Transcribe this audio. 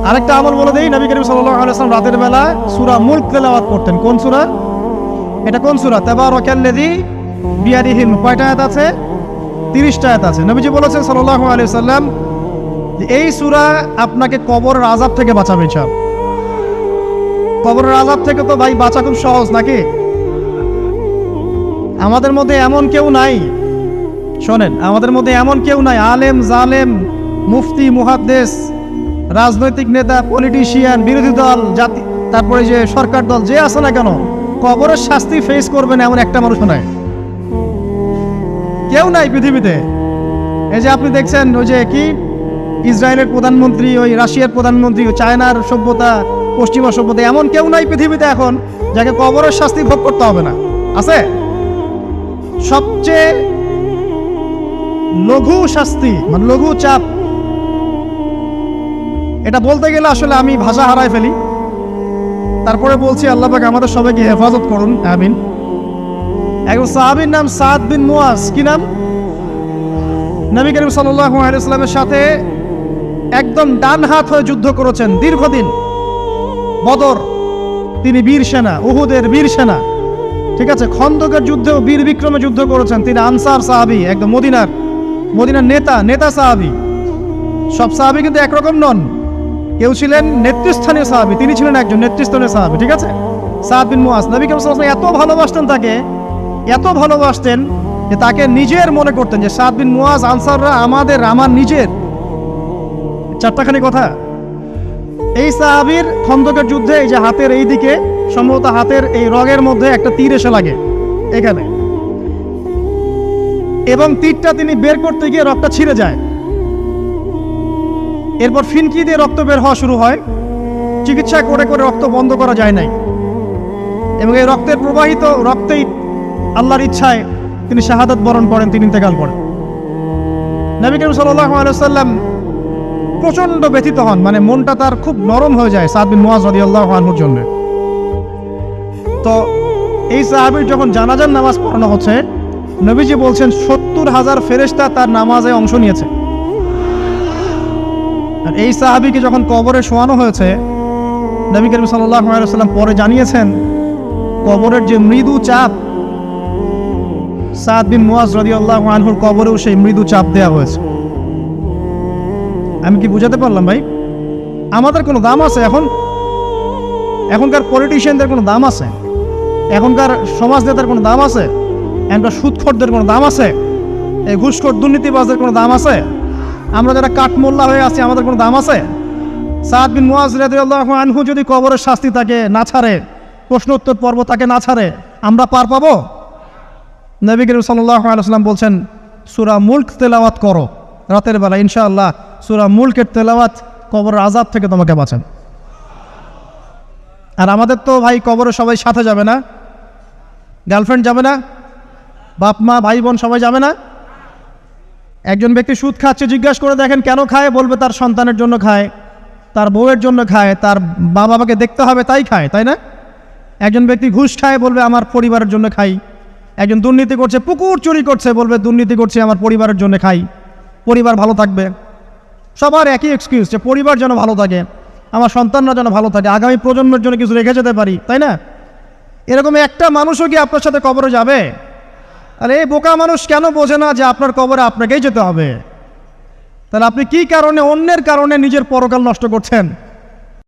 আরেকটা আমল বলে দেই, নবী করিম সাল্লাল্লাহু আলাইহি ওয়াসাল্লাম রাতের বেলা সূরা মুলক তেলাওয়াত করতেন। কোন সূরা? এটা কোন সূরা? তাবারাকাল্লাযী বিয়াদিহিল মুলক। কয়টা আয়াত আছে? 30টা আয়াত আছে। নবীজি বলেছেন সাল্লাল্লাহু আলাইহি ওয়াসাল্লাম যে এই সূরা আপনাকে কবরের আযাব থেকে বাঁচাবে ইনশাআল্লাহ। কবরের আযাব থেকে তো ভাই বাঁচা খুব সহজ নাকি? আমাদের মধ্যে এমন কেউ নাই, শোনেন, আমাদের মধ্যে এমন কেউ নাই, আলেম জালেম মুফতি মুহাদ্দিস রাজনৈতিক নেতা পলিটিশিয়ান বিরোধী দল জাতি তারপরে যে সরকার দল যে আছে না কেন, কবরের শাস্তি ফেস করবে না এমন একটা মানুষ নাই, কেউ নাই পৃথিবীতে। এই যে আপনি দেখছেন ওই যে কি ইসরায়েলের প্রধানমন্ত্রী, ওই রাশিয়ার প্রধানমন্ত্রী, ওই চায়নার সভ্যতা, পশ্চিমা সভ্যতা, এমন কেউ নাই পৃথিবীতে এখন যাকে কবরের শাস্তি ভোগ করতে হবে না। আছে? সবচেয়ে লঘু শাস্তি মানে লঘু চাপ, এটা বলতে গেলে আসলে আমি ভাষা হারাই ফেলি, তারপরে বলছি আল্লাহ পাক আমাদের সবাইকে হেফাজত করুন, আমিন। একজন সাহাবীর নাম সাদ বিন মুয়াজ। কি নাম? নবী করিম সাল্লাল্লাহু আলাইহি ওয়াসাল্লামের সাথে একদম ডান হাত হয়ে যুদ্ধ করেছেন দীর্ঘদিন। বদর তিনি বীর সেনা, উহুদের বীর সেনা, ঠিক আছে, খন্দকের যুদ্ধেও বীর বিক্রমে যুদ্ধ করেছেন। তিনি আনসার সাহাবী, একদম মদিনার নেতা সাহাবী। সব সাহাবী কিন্তু একরকম নন, কেউ ছিলেন নেতৃস্থানীয় সাহাবী, তিনি ছিলেন একজন নেতৃস্থানীয় সাহাবী, ঠিক আছে, সাদ বিন মুয়াজ। নবী করিম সাল্লাল্লাহু আলাইহি ওয়াসাল্লাম এত ভালোবাসতেন তাকে, এত ভালোবাসতেন যে তাকে নিজের মনে করতেন যে সাদ বিন মুয়াজ আনসাররা আমার নিজের। চারটাখানি কথা। এই সাহাবীর খন্দকের যুদ্ধে এই যে হাতের এই দিকে, সম্ভবত হাতের এই রগের মধ্যে একটা তীর এসে লাগে এখানে, এবং তীরটা তিনি বের করতে গিয়ে রক্তটা ছিঁড়ে যায়। এরপর ফিনকি দিয়ে রক্ত বের হওয়া শুরু হয়। চিকিৎসা করে করে রক্ত বন্ধ করা যায় নাই, এবং এই রক্তের প্রবাহিত রক্তেই আল্লাহর ইচ্ছায় তিনি শাহাদাত বরণ করেন, তিনি ইন্তেকাল করেন। নবী করিম সাল্লাল্লাহু আলাইহি ওয়াসাল্লাম প্রচন্ড ব্যথিত হন, মানে মনটা তার খুব নরম হয়ে যায় সাদ বিন মুয়াজ রাদিয়াল্লাহু আনহুর জন্য। তো এই সাহাবীর যখন জানাজার নামাজ পড়ানো হচ্ছে, নবীজি বলছেন 70,000 ফেরেশতা তার নামাজে অংশ নিয়েছে। আর এই সাহাবীকে যখন কবরে শোয়ানো হয়েছে, নবী করিম সাল্লাল্লাহু আলাইহি ওয়াসাল্লাম পরে জানিয়েছেন কবরের যে মৃদু চাপ, সাদ বিন মুয়াজ রাদিয়াল্লাহু আনহুর কবরেও সেই মৃদু চাপ দেওয়া হয়েছে। আমি কি বুঝাতে পারলাম ভাই? আমাদের কোনো দাম আছে এখনকার পলিটিশিয়ানদের কোনো দাম আছে? এখনকার সমাজ নেতার কোনো দাম আছে? এখনকার সুদখোরদের কোনো দাম আছে? এই ঘুষখোর দুর্নীতিবাজদের কোনো দাম আছে? আমরা যারা কাঠমোল্লা হয়ে আছি আমাদের কোনো দাম আছে? সাদ বিন মুয়াজ রাদিয়াল্লাহু আনহু যদি কবরের শাস্তি তাকে না ছাড়ে, প্রশ্ন উত্তর পর্ব তাকে না ছাড়ে, আমরা পার পাবো? নবী করিম সাল্লাল্লাহু আলাইহি ওয়াসাল্লাম বলছেন সূরা মুলক তেলাওয়াত করো রাতের বেলা, ইনশাআল্লাহ সূরা মুলকের তেলাওয়াত কবরের আযাব থেকে তোমাকে বাঁচান। আর আমাদের তো ভাই কবরে সবাই সাথে যাবে না, গার্লফ্রেন্ড যাবে না, বাপ মা ভাই বোন সবাই যাবে না। একজন ব্যক্তি সুদ খাচ্ছে, জিজ্ঞাসা করে দেখেন কেন খায়, বলবে তার সন্তানের জন্য খায়, তার বউয়ের জন্য খায়, তার মা বাবাকে দেখতে হবে তাই খায়, তাই না? একজন ব্যক্তি ঘুষ খায়, বলবে আমার পরিবারের জন্য খাই। একজন দুর্নীতি করছে, পুকুর চুরি করছে, বলবে দুর্নীতি করছে আমার পরিবারের জন্য খাই, পরিবার ভালো থাকবে। সবার একই এক্সকিউজ যে পরিবার যেন ভালো থাকে, আমার সন্তানরা যেন ভালো থাকে, আগামী প্রজন্মের জন্য কিছু রেখে যেতে পারি, তাই না? এরকম একটা মানুষও কি আপনার সাথে কবরে যাবে? আরে এই বোকা মানুষ কেন বোঝে না যে আপনার কবরে আপনাকেই যেতে হবে? তাহলে আপনি কি কারণে অন্যের কারণে নিজের পরকাল নষ্ট করছেন?